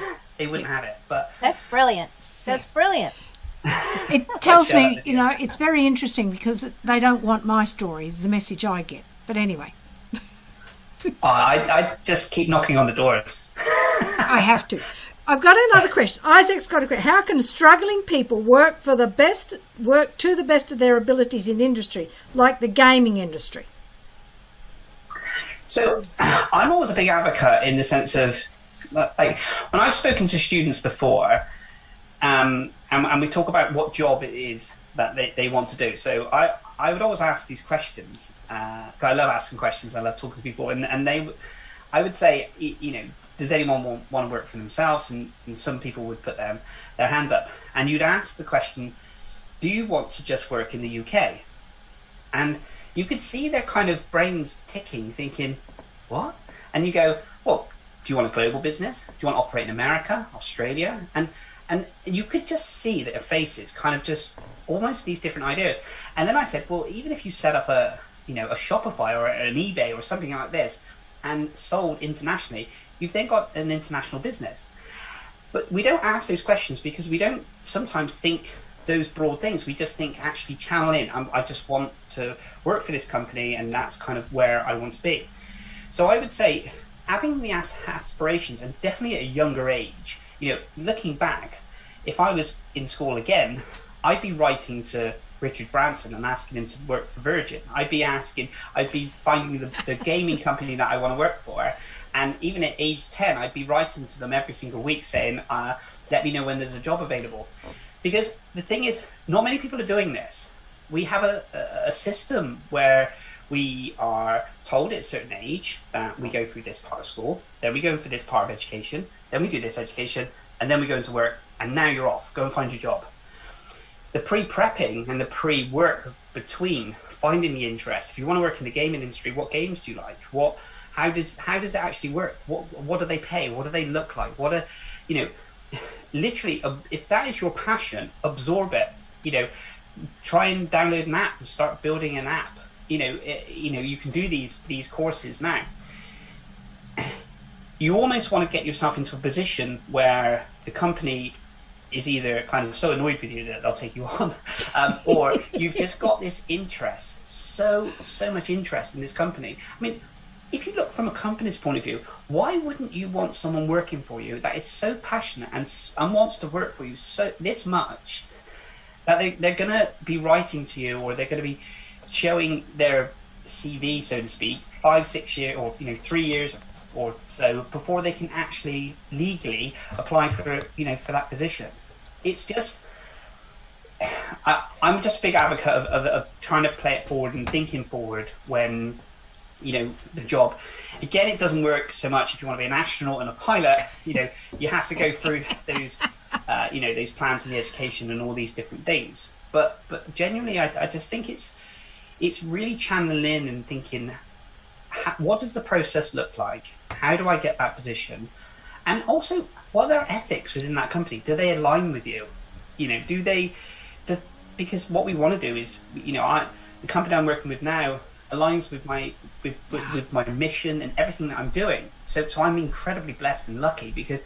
B: have it. But
C: that's brilliant. That's brilliant.
A: It tells me, it's very interesting because they don't want my story, is the message I get. But anyway.
B: I just keep knocking on the doors.
A: I have to. I've got another question. Isaac's got a question. How can struggling people work to the best of their abilities in industry, like the gaming industry?
B: So I'm always a big advocate in the sense of, like, when I've spoken to students before, and we talk about what job it is that they want to do. So I would always ask these questions. 'Cause I love asking questions. I love talking to people. And I would say, does anyone want to work for themselves? And some people would put their hands up. And you'd ask the question, do you want to just work in the UK? And you could see their kind of brains ticking, thinking, what? And you go, well, do you want a global business? Do you want to operate in America, Australia? And you could just see their faces, kind of just almost these different ideas. And then I said, well, even if you set up a Shopify or an eBay or something like this and sold internationally, you've then got an international business. But we don't ask those questions because we don't sometimes think those broad things. We just think, actually channel in. I just want to work for this company, and that's kind of where I want to be. So I would say, having the aspirations, and definitely at a younger age, looking back, if I was in school again, I'd be writing to Richard Branson and asking him to work for Virgin. I'd be finding the gaming company that I want to work for. And even at age 10, I'd be writing to them every single week saying, let me know when there's a job available. Because the thing is, not many people are doing this. We have a system where we are told at a certain age that we go through this part of school, then we go for this part of education, then we do this education, and then we go into work, and now you're off. Go and find your job. The pre-prepping and the pre-work between finding the interest. If you want to work in the gaming industry, what games do you like? How does it actually work? What do they pay? What do they look like? Literally, if that is your passion, absorb it. Try and download an app and start building an app. You can do these courses now. You almost want to get yourself into a position where the company is either kind of so annoyed with you that they'll take you on, or you've just got this interest, so much interest in this company. I mean, if you look from a company's point of view, why wouldn't you want someone working for you that is so passionate and wants to work for you so this much that they're going to be writing to you, or they're going to be showing their CV, so to speak, 5-6 years, or 3 years or so before they can actually legally apply for that position. It's just, I'm just a big advocate of trying to play it forward and thinking forward when the job. Again, it doesn't work so much if you want to be an astronaut and a pilot. You have to go through those those plans in the education and all these different things. But genuinely, I just think it's really channeling in and thinking, what does the process look like? How do I get that position? And also, what are their ethics within that company? Do they align with you? Because what we want to do is, the company I'm working with now aligns with my mission and everything that I'm doing. So I'm incredibly blessed and lucky, because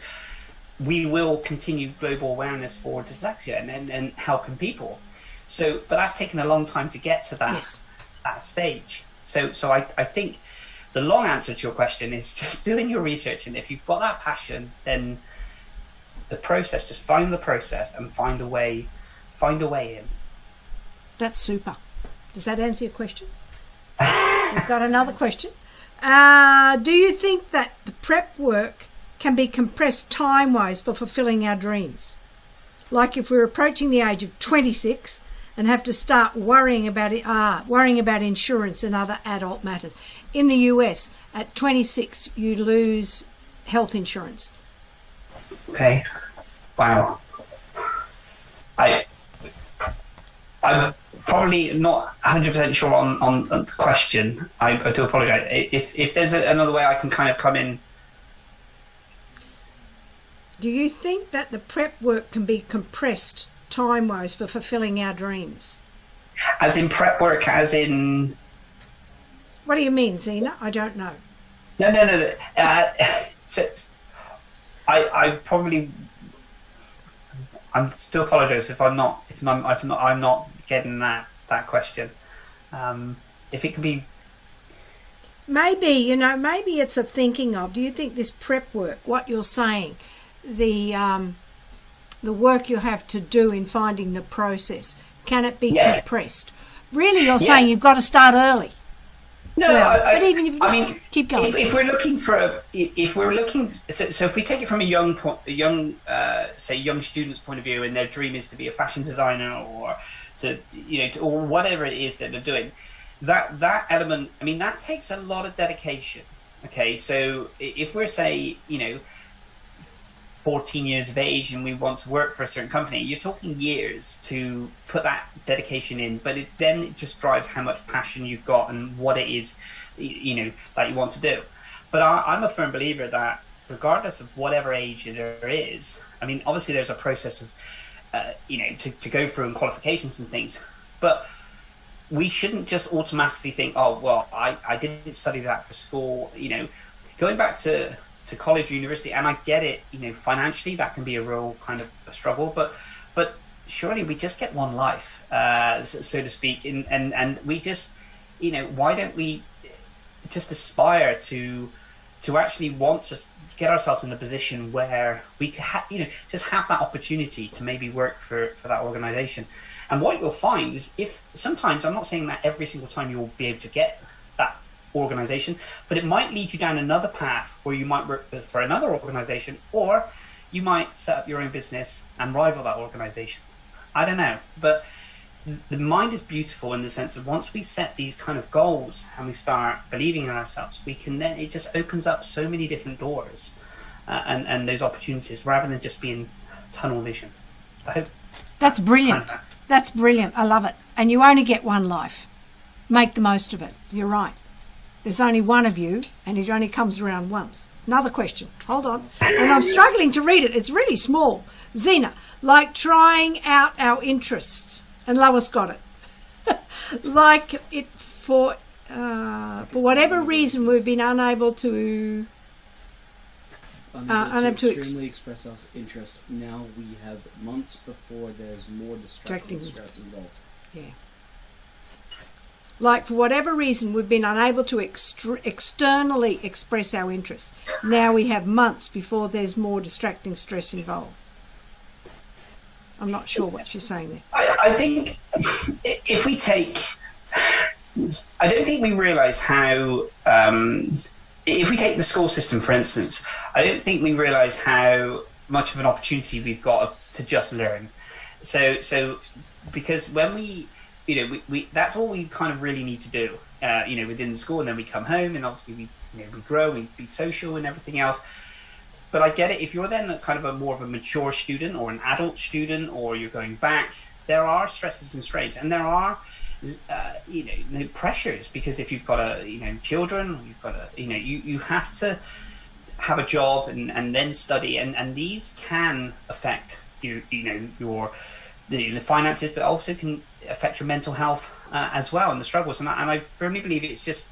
B: we will continue global awareness for dyslexia and helping people. But that's taken a long time to get to that stage. So I think the long answer to your question is just doing your research, and if you've got that passion, then the process, just find the process and find a way in.
A: That's super. Does that answer your question? We've got another question. Do you think that the prep work can be compressed time-wise for fulfilling our dreams? Like if we're approaching the age of 26 and have to start worrying about insurance and other adult matters. In the US, at 26, you lose health insurance.
B: Okay. Wow. I'm probably not 100% sure on the question. I do apologise. If there's another way I can kind of come in.
A: Do you think that the prep work can be compressed time-wise for fulfilling our dreams?
B: As in prep work, as in...
A: What do you mean, Zena? I don't know.
B: No. So I probably... I still apologise if I'm not getting that question. If it can be...
A: Maybe it's a thinking of, do you think this prep work, what you're saying, the work you have to do in finding the process, can it be compressed? Really, you're saying you've got to start early.
B: No,
A: but even if keep going.
B: If we're looking so if we take it from a young student's point of view, and their dream is to be a fashion designer or or whatever it is that they're doing, that element, that takes a lot of dedication. Okay, so if we're 14 years of age and we want to work for a certain company, you're talking years to put that dedication in, but then it just drives how much passion you've got and what it is that you want to do. But I'm a firm believer that regardless of whatever age there is, obviously there's a process of to go through and qualifications and things, but we shouldn't just automatically think, oh well, I didn't study that for school. Going back to college, university, and I get it, financially that can be a real kind of a struggle, but surely we just get one life, so to speak, and we just, why don't we just aspire to actually want to get ourselves in a position where we can just have that opportunity to maybe work for that organization. And what you'll find is, if sometimes, I'm not saying that every single time you'll be able to get that organization, but it might lead you down another path where you might work for another organization, or you might set up your own business and rival that organization. I don't know, but the mind is beautiful in the sense of once we set these kind of goals and we start believing in ourselves, we can then, it just opens up so many different doors and those opportunities, rather than just being tunnel vision. I hope
A: that's brilliant. That's brilliant. I love it. And you only get one life. Make the most of it. You're right. There's only one of you, and it only comes around once. Another question. Hold on. And I'm struggling to read it. It's really small. Zena, like trying out our interests. And Lois got it. Like it for whatever reason we've been unable to unable to
D: extremely express our interest. Now we have months before there's more distracting stress involved.
A: Yeah. Like, for whatever reason, we've been unable to externally express our interest. Now we have months before there's more distracting stress involved. I'm not sure what you're saying there.
B: I think if we take... I don't think we realise how... if we take the school system, for instance, I don't think we realise how much of an opportunity we've got to just learn. So because when we that's all we kind of really need to do, within the school, and then we come home, and obviously we grow, we be social and everything else. But I get it. If you're then kind of more of a mature student or an adult student, or you're going back, there are stresses and strains, and there are pressures, because if you've got children, you've got you have to have a job and then study, and these can affect your the finances, but also can affect your mental health as well, and the struggles. And I firmly believe it's just,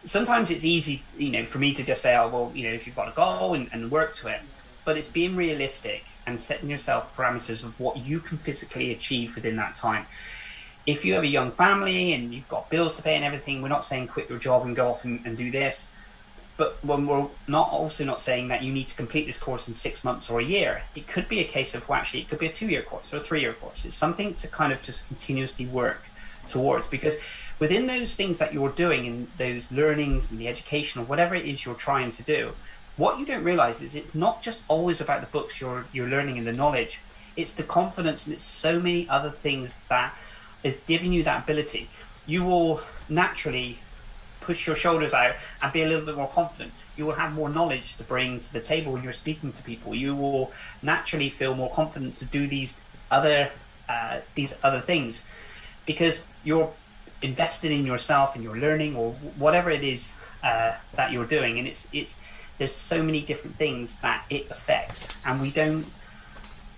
B: sometimes it's easy, for me to just say, oh, well, if you've got a goal and work to it, but it's being realistic and setting yourself parameters of what you can physically achieve within that time. If you have a young family and you've got bills to pay and everything, we're not saying quit your job and go off and do this. But when we're also not saying that you need to complete this course in 6 months or a year. It could be a case of, well, actually, it could be a 2-year course or a 3-year course. It's something to kind of just continuously work towards, because within those things that you're doing, in those learnings and the education or whatever it is you're trying to do, what you don't realize is it's not just always about the books you're learning and the knowledge. It's the confidence, and it's so many other things that is giving you that ability. You will naturally push your shoulders out and be a little bit more confident. You will have more knowledge to bring to the table when you're speaking to people. You will naturally feel more confident to do these other things, because you're invested in yourself and your learning, or whatever it is that you're doing. And it's there's so many different things that it affects, and we don't,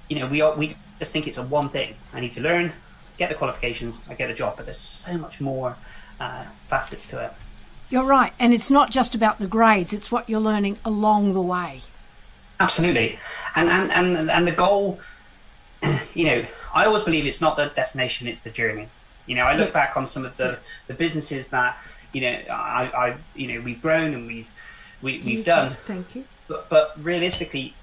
B: we just think it's a one thing. I need to learn, get the qualifications, I get a job. But there's so much more facets to it.
A: You're right, and it's not just about the grades, it's what you're learning along the way.
B: Absolutely. And the goal, I always believe it's not the destination, it's the journey. I look back on some of the businesses that, we've grown and we've done.
A: Thank you.
B: But realistically,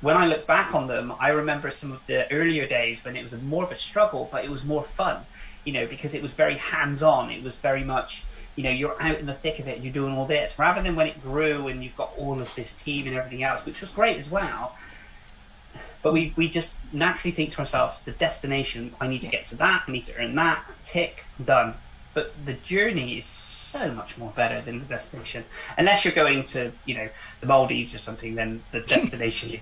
B: when I look back on them, I remember some of the earlier days when it was more of a struggle, but it was more fun, because it was very hands-on. It was very much, you're out in the thick of it and you're doing all this, rather than when it grew and you've got all of this team and everything else, which was great as well. But we just naturally think to ourselves, the destination, I need to get to that, I need to earn that, tick, done. But the journey is so much more better than the destination. Unless you're going to, the Maldives or something, then the destination is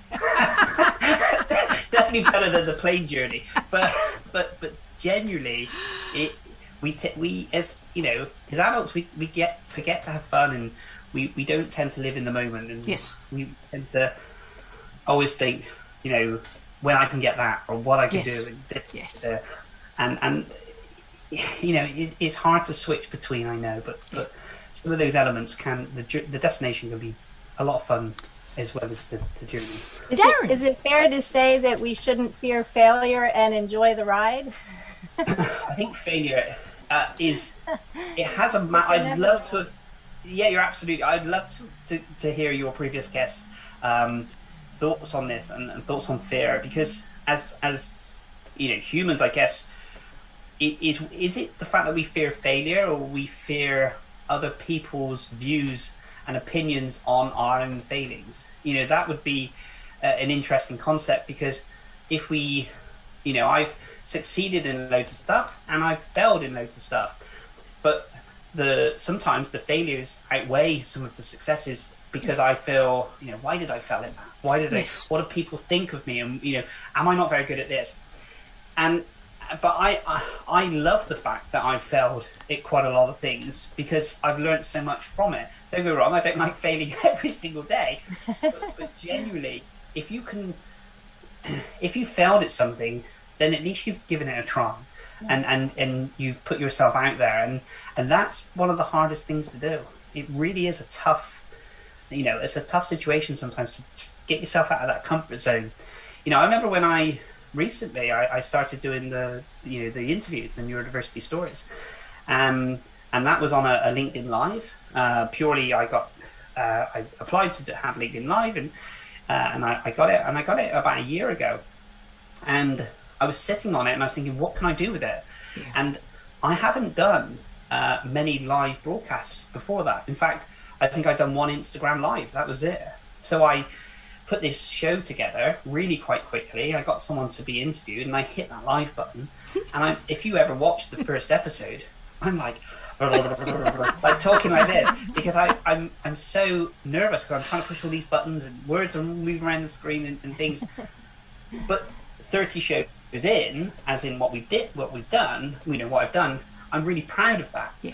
B: definitely better than the plane journey. But genuinely, we as adults, we forget to have fun, and we don't tend to live in the moment. And
A: yes,
B: we tend to always think, when I can get that, or what I can do. And it's hard to switch between, I know, but some of those elements the destination can be a lot of fun as well as the journey.
A: Darren,
C: is it fair to say that we shouldn't fear failure and enjoy the ride?
B: I think failure it has I'd love to have. Yeah, you're absolutely. I'd love to hear your previous guests' thoughts on this and thoughts on fear, because as humans, I guess. Is it the fact that we fear failure, or we fear other people's views and opinions on our own failings? That would be an interesting concept, because if we, I've succeeded in loads of stuff and I've failed in loads of stuff, but sometimes the failures outweigh some of the successes, because I feel, why did I fail at that? Why did what do people think of me? And am I not very good at this? But I love the fact that I've failed at quite a lot of things, because I've learned so much from it. Don't get me wrong, I don't like failing every single day, but genuinely, if you failed at something, then at least you've given it a try, and you've put yourself out there, and that's one of the hardest things to do. It really is a tough it's a tough situation sometimes to get yourself out of that comfort zone. I remember when I started doing the interviews, the neurodiversity stories, and that was on a LinkedIn Live. Purely, I applied to have LinkedIn Live, and I got it, about a year ago, and I was sitting on it, and I was thinking, what can I do with it? Yeah. And I haven't done many live broadcasts before that. In fact, I think I'd done one Instagram Live. That was it. So I put this show together really quite quickly. I got someone to be interviewed, and I hit that live button. And if you ever watched the first episode, I'm like talking like this, because I'm so nervous, because I'm trying to push all these buttons and words are moving around the screen and things. But 30 shows in, as in what we've done, what I've done, I'm really proud of that. Yeah.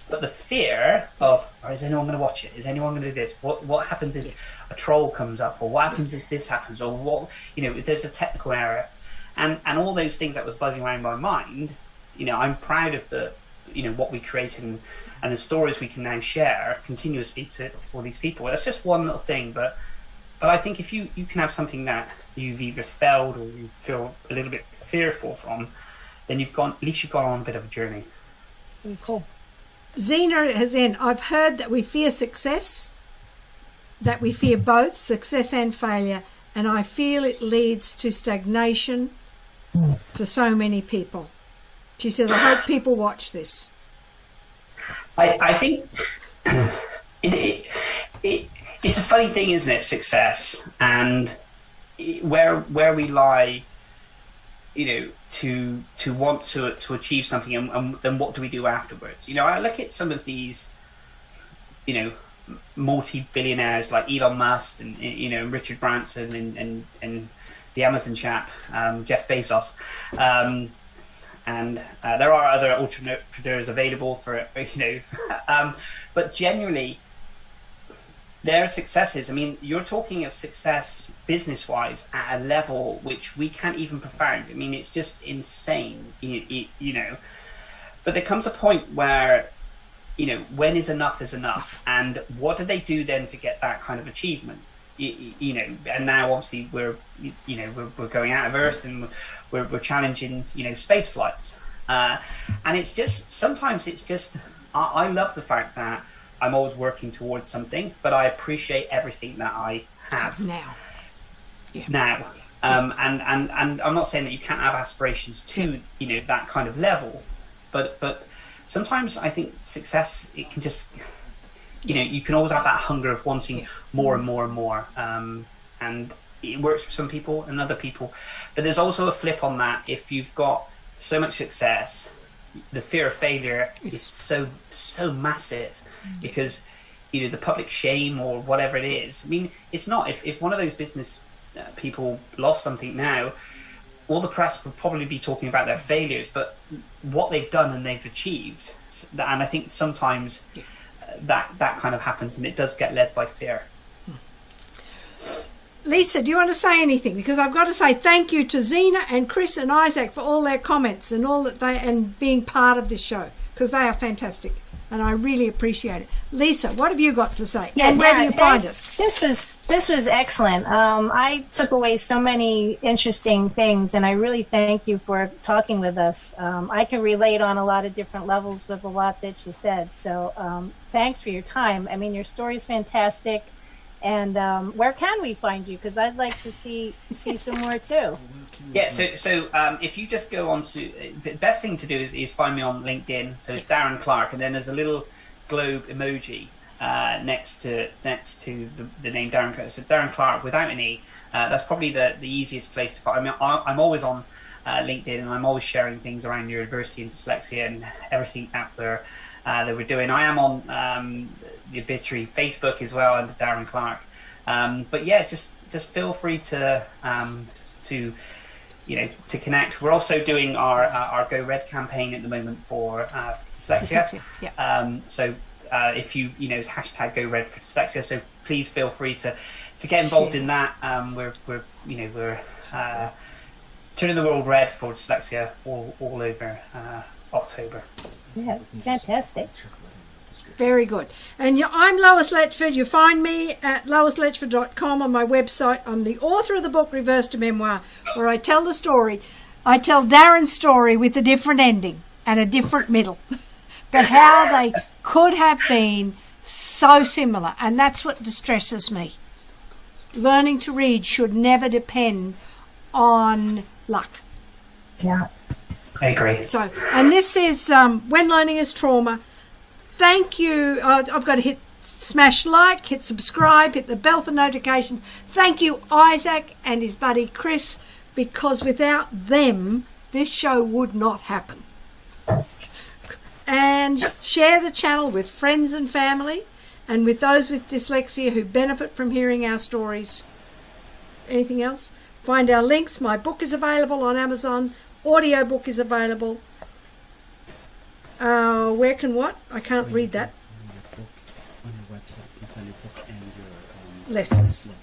B: But the fear of, is anyone going to watch it? Is anyone going to do this? What happens if a troll comes up? Or what happens if this happens? Or what, if there's a technical error? And all those things that was buzzing around my mind, I'm proud of what we created and the stories we can now share continuously to all these people. That's just one little thing, but I think if you can have something that you've either failed or you feel a little bit fearful from, then at least you've gone on a bit of a journey.
A: Cool. Zena has in, I've heard that we fear success, that we fear both success and failure, and I feel it leads to stagnation for so many people. She says, I hope people watch this.
B: I think it's a funny thing, isn't it? Success and where we lie, to want to achieve something, and then what do we do afterwards? I look at some of these, multi-billionaires like Elon Musk and Richard Branson and the Amazon chap, Jeff Bezos. And there are other entrepreneurs available for it, but generally their successes, you're talking of success business-wise at a level which we can't even profound. It's just insane, But there comes a point where, when is enough, and what do they do then to get that kind of achievement? And now obviously we're going out of Earth, and we're challenging, space flights, and it's just sometimes I love the fact that I'm always working towards something, but I appreciate everything that I have now. And I'm not saying that you can't have aspirations to that kind of level, but sometimes I think success, it can just you can always have that hunger of wanting more and more and more, and it works for some people and other people. But there's also a flip on that. If you've got so much success, the fear of failure is so massive, because the public shame or whatever it is. It's not, if one of those business people lost something now, all the press would probably be talking about their failures, but what they've done and they've achieved. And I think sometimes that kind of happens, and it does get led by fear.
A: Lisa, do you want to say anything? Because I've got to say thank you to Zena and Chris and Isaac for all their comments and all that and being part of this show, because they are fantastic, and I really appreciate it. Lisa, what have you got to say?
C: Yeah,
A: and where do you find us?
C: This was excellent. I took away so many interesting things, and I really thank you for talking with us. I can relate on a lot of different levels with a lot that you said. So thanks for your time. Your story's fantastic. And where can we find you? Because I'd like to see some more too.
B: Yeah, so if you just go on to, the best thing to do is find me on LinkedIn. So it's Darren Clarke, and then there's a little globe emoji next to the name Darren Clarke. So Darren Clarke without an E. That's probably the easiest place to find. I'm always on LinkedIn, and I'm always sharing things around neurodiversity and dyslexia and everything out there that we're doing. I am on the obituary Facebook as well under Darren Clarke. But yeah, just feel free to connect. We're also doing our Go Red campaign at the moment for dyslexia. Yeah. So if it's hashtag Go Red for dyslexia. So please feel free to get involved in that. We're turning the world red for dyslexia all over October.
C: Yeah, fantastic.
A: Very good. And I'm Lois Letchford. You find me at loisletchford.com on my website. I'm the author of the book Reverse to Memoir, where I tell the story. I tell Darren's story with a different ending and a different middle, but how they could have been so similar. And that's what distresses me. Learning to read should never depend on luck.
C: Yeah.
B: I agree.
A: So, and this is When Learning is Trauma. Thank you. I've got to smash like, hit subscribe, hit the bell for notifications. Thank you, Isaac and his buddy Chris, because without them, this show would not happen. And share the channel with friends and family and with those with dyslexia who benefit from hearing our stories. Anything else? Find our links. My book is available on Amazon. Audiobook is available. Where can what? I can't read that.
D: On your website, you can find your book and your
A: Lessons.
D: yeah.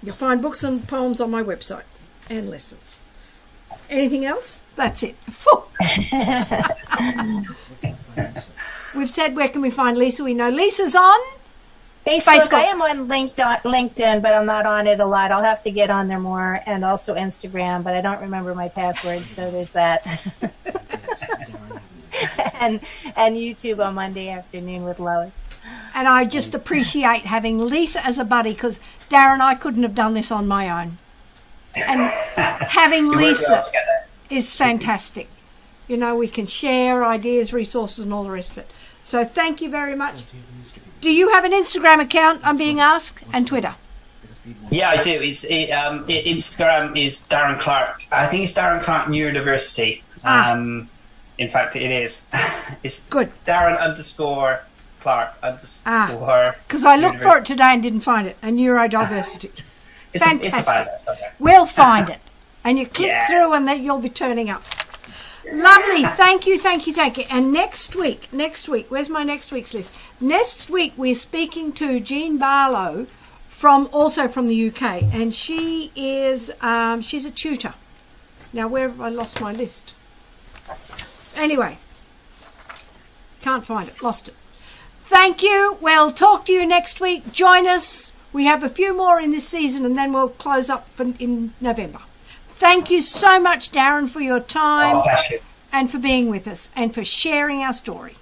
A: You'll find books and poems on my website and lessons. Anything else? That's it. We've said where can we find Lisa? We know Lisa's on
C: Facebook. I am on LinkedIn, but I'm not on it a lot. I'll have to get on there more, and also Instagram, but I don't remember my password, so there's that. and YouTube on Monday afternoon with Lois.
A: And I just appreciate having Lisa as a buddy, because Darren, I couldn't have done this on my own. And having Lisa is fantastic. You know, we can share ideas, resources, and all the rest of it. So thank you very much. Do you have an Instagram account, I'm being asked, and Twitter?
B: Yeah, I do. Instagram is Darren Clarke. I think it's Darren Clarke Neurodiversity. In fact, it is. It's
A: good.
B: Darren_Clarke_.
A: Because I looked for it today and didn't find it. And neurodiversity. Fantastic.
B: It's about it. Okay.
A: We'll find it. And you click through and then you'll be turning up. Lovely. Thank you. And next week, where's my next week's list? Next week we're speaking to Jean Barlow also from the UK, and she is she's a tutor. Now where have I lost my list? Anyway, can't find it. Lost it. Thank you. We'll talk to you next week. Join us. We have a few more in this season, and then we'll close up in November. Thank you so much, Darren, for your time and for being with us and for sharing our story.